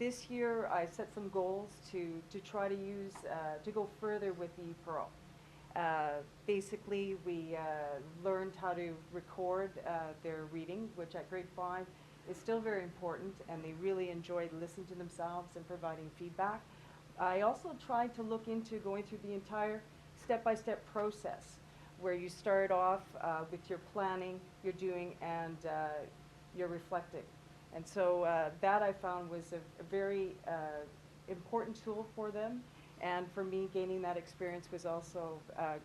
this year I set some goals to try to use, to go further with the ePEARL. Basically, we learned how to record their reading, which at grade 5 is still very important, and they really enjoyed listening to themselves and providing feedback. I also tried to look into going through the entire step-by-step process, where you start off with your planning, your doing, and your reflecting. And so that I found was a very important tool for them. And for me, gaining that experience was also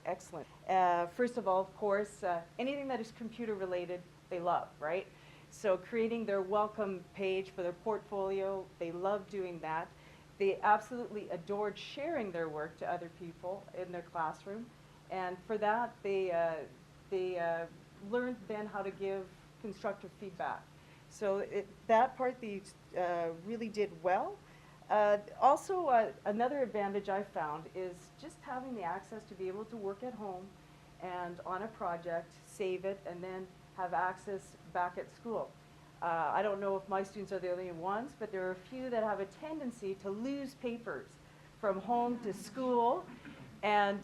excellent. First of all, of course, anything that is computer related, they love, right? So creating their welcome page for their portfolio, they love doing that. They absolutely adored sharing their work to other people in their classroom. And for that, they learned then how to give constructive feedback. So that part they really did well. Also, another advantage I found is just having the access to be able to work at home and on a project, save it, and then have access back at school. I don't know if my students are the only ones, but there are a few that have a tendency to lose papers from home to school and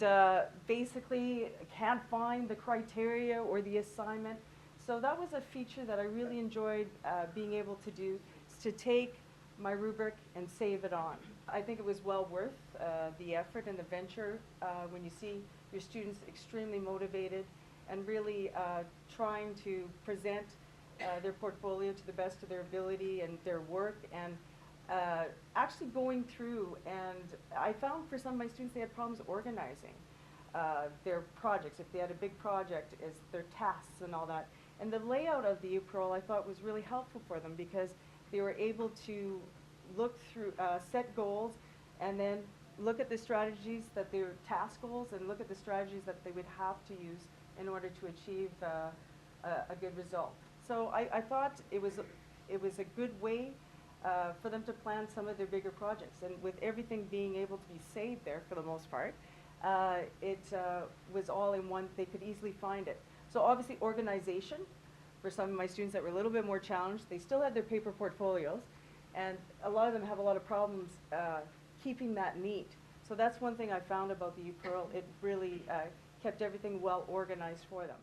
basically can't find the criteria or the assignment. So that was a feature that I really enjoyed being able to do, is to take my rubric and save it on. I think it was well worth the effort and the venture when you see your students extremely motivated and really trying to present their portfolio to the best of their ability and their work, and actually going through, and I found for some of my students they had problems organizing their projects. If they had a big project, is their tasks and all that. And the layout of the ePEARL I thought was really helpful for them, because they were able to look through, set goals, and then look at the strategies that they were task goals, and look at the strategies that they would have to use in order to achieve a good result. So I thought it was a good way for them to plan some of their bigger projects, and with everything being able to be saved there for the most part, it was all in one. They could easily find it. So obviously organization for some of my students that were a little bit more challenged. They still had their paper portfolios, and a lot of them have a lot of problems keeping that neat. So that's one thing I found about the ePEARL. It really kept everything well organized for them.